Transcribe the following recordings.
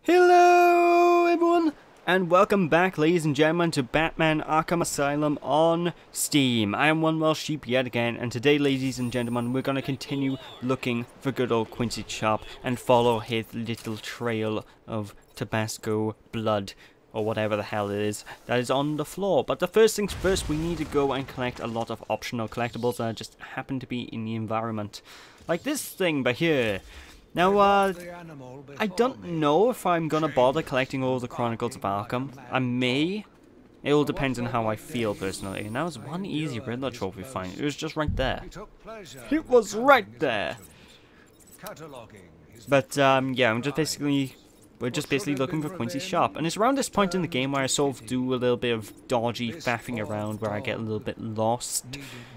Hello everyone, and welcome back, ladies and gentlemen, to Batman Arkham Asylum on Steam. I am One Welsh Sheep yet again, and today, ladies and gentlemen, we're going to continue looking for good old Quincy Sharp and follow his little trail of Tabasco blood, or whatever the hell it is, that is on the floor. But the first things first, we need to go and collect a lot of optional collectibles that just happen to be in the environment. Like this thing by here. Now, I don't know if I'm gonna bother collecting all the Chronicles of Arkham. I may. It all depends on how I feel personally. And that was one easy Riddler trophy find. It was just right there. It was right there. But yeah, we're just basically looking for Quincy Sharp. And it's around this point in the game where I sort of do a little bit of dodgy faffing around, where I get a little bit lost.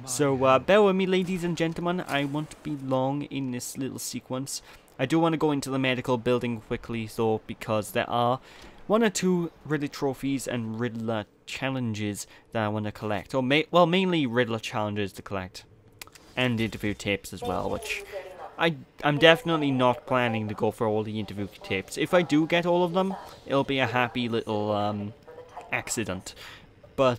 So bear with me, ladies and gentlemen. I won't be long in this little sequence. I do want to go into the medical building quickly though, because there are one or two Riddler trophies and Riddler challenges that I want to collect. Or well, mainly Riddler challenges to collect. And interview tapes as well, which I'm definitely not planning to go for all the interview tapes. If I do get all of them, it'll be a happy little accident. But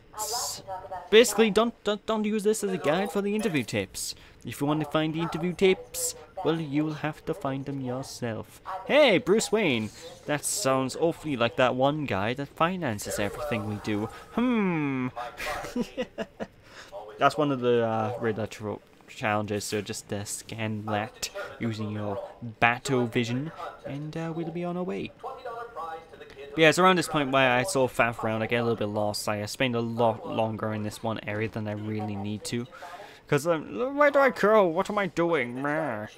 basically, don't use this as a guide for the interview tapes. If you want to find the interview tapes, well, you'll have to find them yourself. Hey, Bruce Wayne! That sounds awfully like that one guy that finances everything we do. That's one of the Riddler challenges, so just scan that using your Bato vision, and we'll be on our way. But yeah, it's around this point where I sort of faff around, I get a little bit lost. I spend a lot longer in this one area than I really need to. Because, where do I go? What am I doing? Like,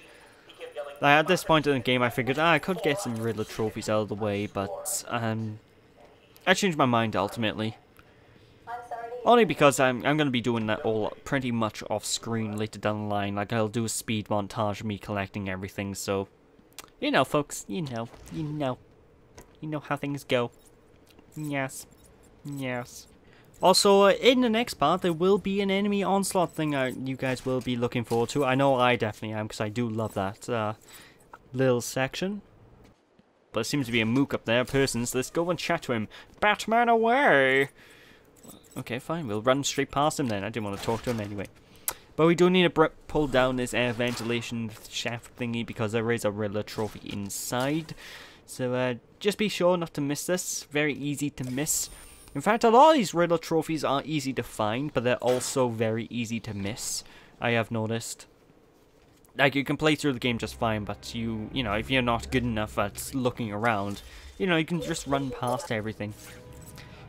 at this point in the game, I figured I could get some Riddler trophies out of the way, but I changed my mind ultimately. Only because I'm going to be doing that all pretty much off screen later down the line. Like, I'll do a speed montage of me collecting everything, so you know, folks, you know how things go. Yes. Also, in the next part, there will be an enemy onslaught thing you guys will be looking forward to. I know I definitely am, because I do love that little section. But there seems to be a mook up there, person, so let's go and chat to him. Batman away! Okay, fine, we'll run straight past him then. I didn't want to talk to him anyway. But we do need to pull down this air ventilation shaft thingy, because there is a Riddler trophy inside. So just be sure not to miss this. Very easy to miss. In fact, a lot of these Riddler trophies are easy to find, but they're also very easy to miss, I have noticed. Like, you can play through the game just fine, but you know, if you're not good enough at looking around, you know, you can just run past everything.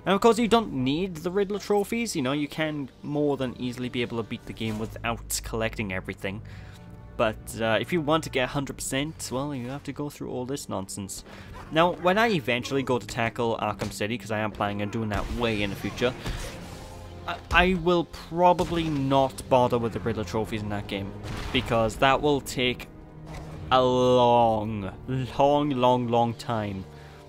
And of course, you don't need the Riddler trophies, you know, you can more than easily be able to beat the game without collecting everything. But if you want to get 100%, well, you have to go through all this nonsense. Now, when I eventually go to tackle Arkham City, because I am planning on doing that way in the future, I will probably not bother with the Riddler trophies in that game, because that will take a long time.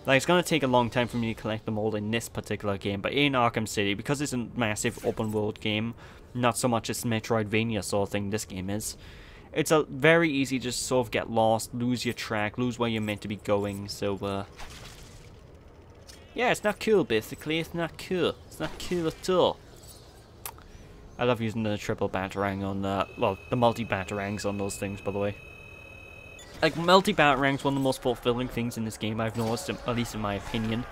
Like, it's going to take a long time for me to collect them all in this particular game, but in Arkham City, because it's a massive open world game, not so much a Metroidvania sort of thing this game is, it's a very easy to just sort of get lost, lose your track, lose where you're meant to be going, so, yeah, it's not cool, basically, it's not cool at all. I love using the triple batarang on, well, the multi-batarangs on those things, by the way. Like, multi-batarang's one of the most fulfilling things in this game, I've noticed, at least in my opinion.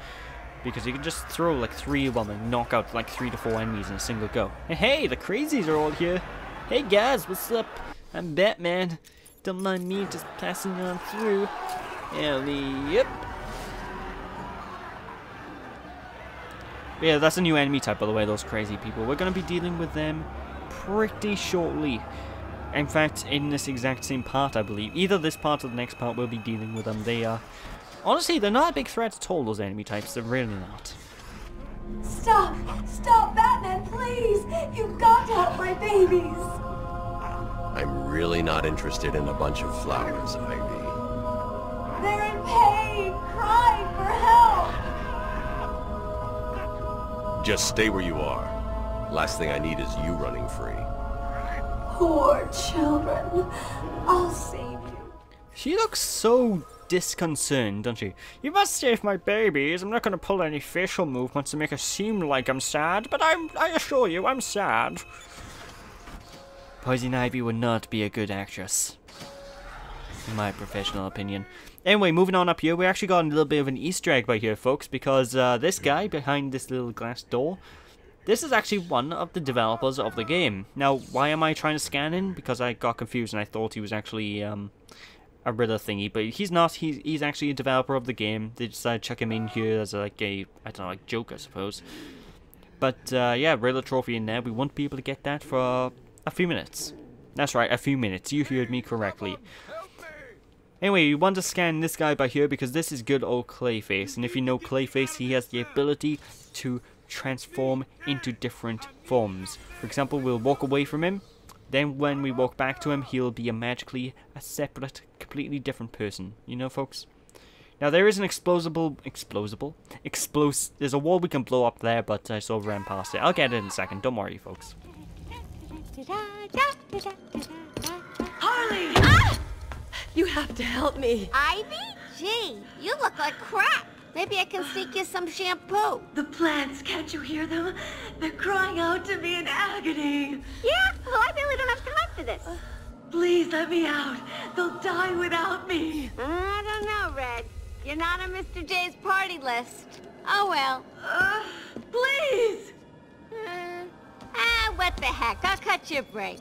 Because you can just throw, like, 3 of them and knock out, like, 3 to 4 enemies in a single go. Hey, the crazies are all here! Hey guys, what's up? I'm Batman. Don't mind me just passing on through. Yep. Yeah, that's a new enemy type, by the way, those crazy people. We're going to be dealing with them pretty shortly. In fact, in this exact same part, I believe. Either this part or the next part, we'll be dealing with them. They are... honestly, they're not a big threat at all, those enemy types. They're really not. Stop! Stop, Batman, please! You've got to help my babies! I'm really not interested in a bunch of flowers, Ivy. They're in pain, crying for help! Just stay where you are. Last thing I need is you running free. Poor children. I'll save you. She looks so disconcerted, don't you? You must save my babies. I'm not going to pull any facial movements to make it seem like I'm sad, but I assure you, I'm sad. Poison Ivy would not be a good actress, in my professional opinion. Anyway, moving on up here, we actually got a little bit of an Easter egg by here, folks, because this guy behind this little glass door, this is actually one of the developers of the game. Now, why am I trying to scan in? Because I got confused and I thought he was actually a Riddler thingy, but he's not. He's actually a developer of the game. They decided to chuck him in here as like a, I don't know, like joke, I suppose. But yeah, Riddler trophy in there. We won't be able to get that for a few minutes. That's right, a few minutes. You heard me correctly. Anyway, you want to scan this guy by here because this is good old Clayface. And if you know Clayface, he has the ability to transform into different forms. For example, we'll walk away from him. Then when we walk back to him, he'll be magically a separate, completely different person. You know, folks? Now, there is an there's a wall we can blow up there, but I sort of ran past it. I'll get it in a second. Don't worry, folks. Harley! Ah! You have to help me. Ivy? Gee, you look like crap. Maybe I can sneak you some shampoo. The plants, can't you hear them? They're crying out to me in agony. Yeah? Well, I really don't have time for this. Please let me out. They'll die without me. I don't know, Red. You're not on Mr. J's party list. Oh, well. Please! What the heck? I'll cut you a break.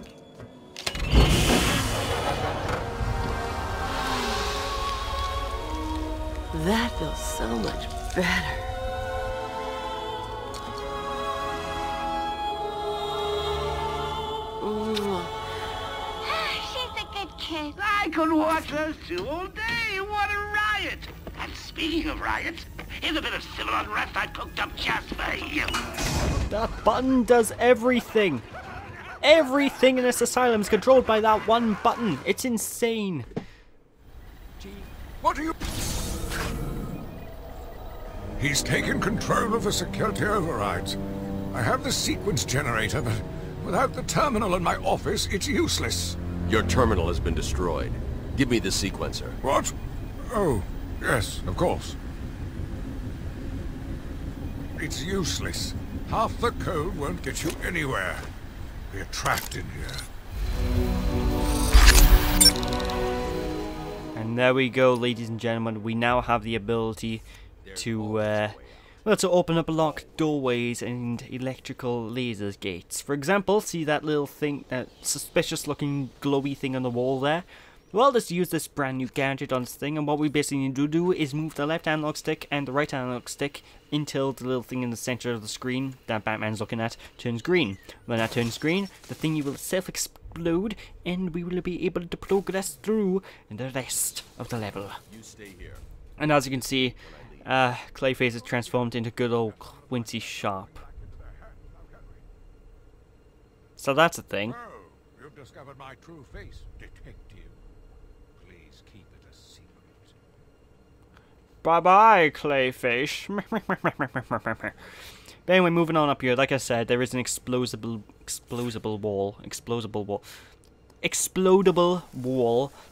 That feels so much better. She's a good kid. I could watch those two all day. What a riot! And speaking of riots, here's a bit of civil unrest I cooked up just for you. That button does everything. Everything in this asylum is controlled by that one button. It's insane. What are you... He's taken control of the security overrides. I have the sequence generator, but without the terminal in my office, it's useless. Your terminal has been destroyed. Give me the sequencer. What? Oh, yes, of course. It's useless. Half the code won't get you anywhere. We're trapped in here. And there we go, ladies and gentlemen. We now have the ability to, well, to open up locked doorways and electrical lasers gates. For example, see that little thing, that suspicious looking glowy thing on the wall there? Well, let's use this brand new gadget on this thing, and what we basically need to do is move the left analog stick and the right analog stick until the little thing in the center of the screen that Batman's looking at turns green. When that turns green, the thingy will self-explode, and we will be able to progress through the rest of the level. You stay here. And as you can see, Clayface is transformed into good old Quincy Sharp. So that's a thing. Oh, you've discovered my true face, detective. Please keep it a secret. Bye-bye, Clayface. But anyway, moving on up here, like I said, there is an explodable wall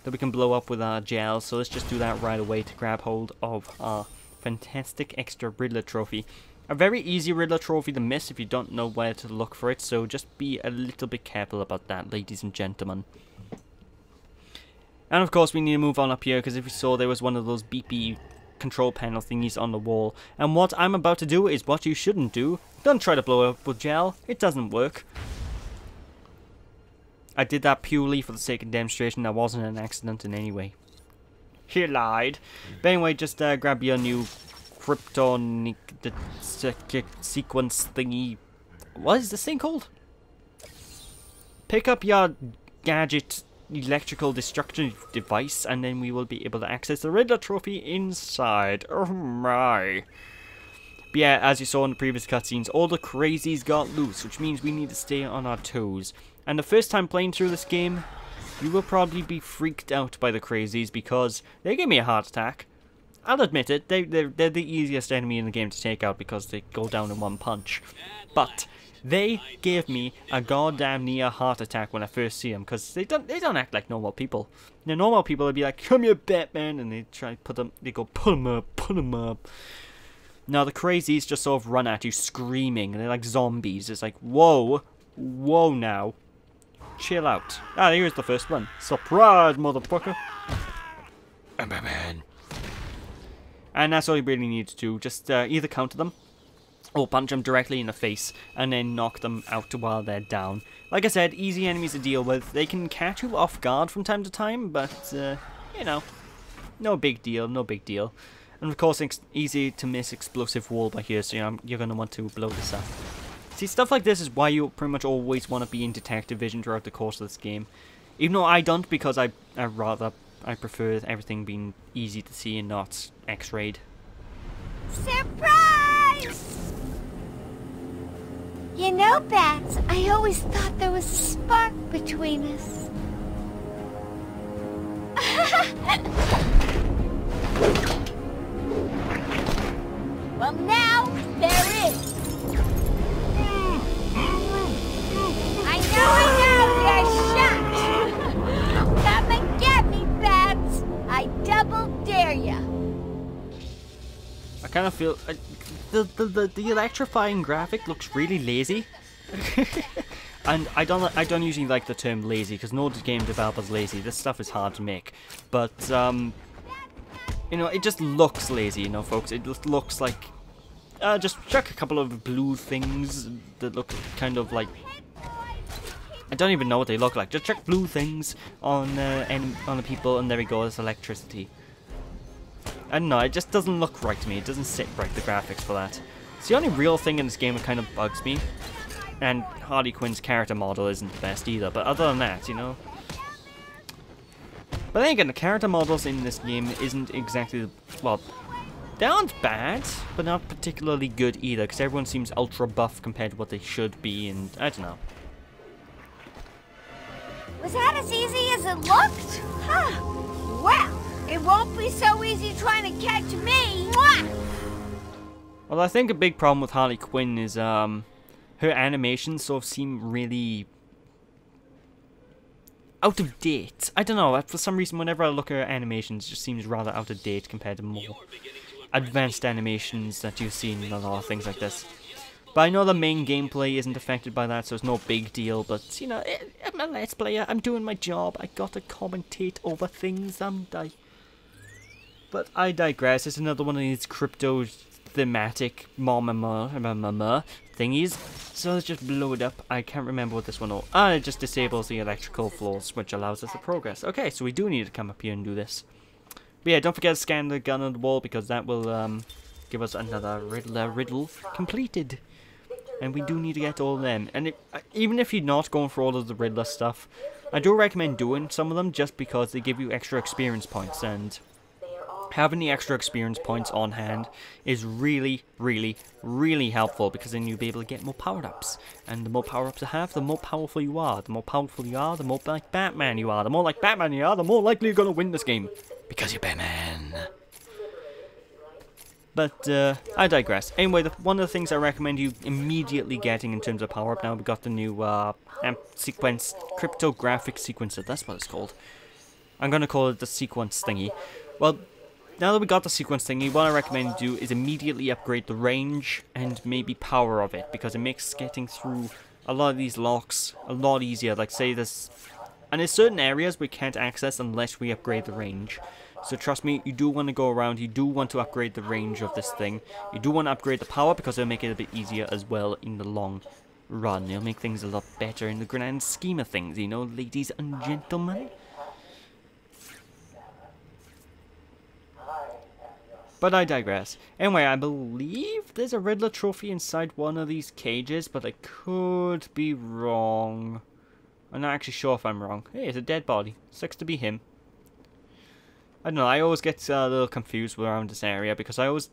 that we can blow up with our gel. So let's just do that right away to grab hold of our fantastic extra Riddler trophy. A very easy Riddler trophy to miss if you don't know where to look for it, so just be a little bit careful about that, ladies and gentlemen. And of course we need to move on up here, because if you saw, there was one of those beepy control panel thingies on the wall. And what I'm about to do is what you shouldn't do. Don't try to blow up with gel, it doesn't work. I did that purely for the sake of demonstration. That wasn't an accident in any way. He lied. But anyway, just grab your new kryptonic sequence thingy. What is this thing called? Pick up your gadget electrical destruction device, and then we will be able to access the Riddler trophy inside. Oh my. But yeah, as you saw in the previous cutscenes, all the crazies got loose, which means we need to stay on our toes. And the first time playing through this game, you will probably be freaked out by the crazies because they give me a heart attack. I'll admit it, they're the easiest enemy in the game to take out because they go down in one punch. But They gave me a goddamn near heart attack when I first see them, because they don't act like normal people. You know, normal people would be like, "Come here, Batman," and they try to put them. They go, "Put them up, put them up." Now the crazies just sort of run at you screaming, and they're like zombies. It's like, whoa, whoa, now, chill out. Ah, here's the first one. Surprise, motherfucker. Batman. And that's all you really need to do. Just either counter them, or punch them directly in the face, and then knock them out while they're down. Like I said, easy enemies to deal with. They can catch you off guard from time to time, but, you know, no big deal, no big deal. And of course, it's easy to miss explosive wall by here, so you're going to want to blow this up. See, stuff like this is why you pretty much always want to be in detective vision throughout the course of this game. Even though I don't, because I prefer everything being easy to see and not X-rayed. Surprise! You know, Bats, I always thought there was a spark between us. Well, now there is. I know, you're shocked. Come and get me, Bats. I double dare ya. I kind of feel the electrifying graphic looks really lazy, and I don't usually like the term lazy because no game developer's lazy. This stuff is hard to make, but you know, it just looks lazy, you know, folks. It just looks like just chuck a couple of blue things that look kind of like, I don't even know what they look like. Just chuck blue things on the people, and there we go. There's electricity. I don't know, it just doesn't look right to me. It doesn't sit right, the graphics for that. It's the only real thing in this game that kind of bugs me. And Harley Quinn's character model isn't the best either, but other than that, you know. But then again, the character models in this game isn't exactly, well, they aren't bad, but not particularly good either, because everyone seems ultra buff compared to what they should be, and I don't know. Was that as easy as it looked? Huh. Well, it won't be so easy trying to catch me. Mwah! Well, I think a big problem with Harley Quinn is her animations sort of seem really out of date. I don't know, for some reason whenever I look at her animations, it just seems rather out of date compared to more advanced animations that you've seen in a lot of things like this. But I know the main gameplay isn't affected by that, so it's no big deal, but, you know, I'm a Let's Player, I'm doing my job, I gotta commentate over things, I? But I digress, it's another one of these crypto-thematic thingies, so let's just blow it up. I can't remember what this one is. Ah, it just disables the electrical floors, which allows us to progress. Okay, so we do need to come up here and do this. But yeah, don't forget to scan the gun on the wall, because that will give us another riddle completed. And we do need to get all of them. And even if you're not going for all of the Riddler stuff, I do recommend doing some of them just because they give you extra experience points. And having the extra experience points on hand is really, really, really helpful, because then you'll be able to get more power-ups. And the more power-ups you have, the more powerful you are. The more powerful you are, the more like Batman you are. The more like Batman you are, the more likely you're going to win this game. Because you're Batman. But, I digress. Anyway, one of the things I recommend you immediately getting in terms of power-up now, we got the new, cryptographic sequencer, that's what it's called. I'm gonna call it the sequence thingy. Well, now that we got the sequence thingy, what I recommend you do is immediately upgrade the range and maybe power of it, because it makes getting through a lot of these locks a lot easier. Like, say this, and there's certain areas we can't access unless we upgrade the range. So trust me, you do want to go around, you do want to upgrade the range of this thing. You do want to upgrade the power, because it'll make it a bit easier as well in the long run. It'll make things a lot better in the grand scheme of things, you know, ladies and gentlemen. But I digress. Anyway, I believe there's a Riddler trophy inside one of these cages, but I could be wrong. I'm not actually sure if I'm wrong. Hey, it's a dead body. Sucks to be him. I don't know, I always get a little confused around this area, because I always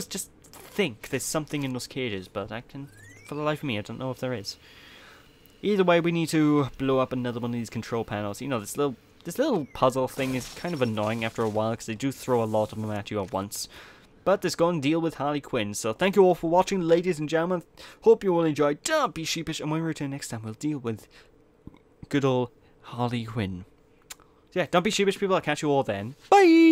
just think there's something in those cages, but for the life of me, I don't know if there is. Either way, we need to blow up another one of these control panels. You know, this little puzzle thing is kind of annoying after a while, because they do throw a lot of them at you at once. but it's going to deal with Harley Quinn. So thank you all for watching, ladies and gentlemen. Hope you all enjoyed. Don't be sheepish, and when we return next time, we'll deal with good old Harley Quinn. So yeah, don't be sheepish, people. I'll catch you all then. Bye!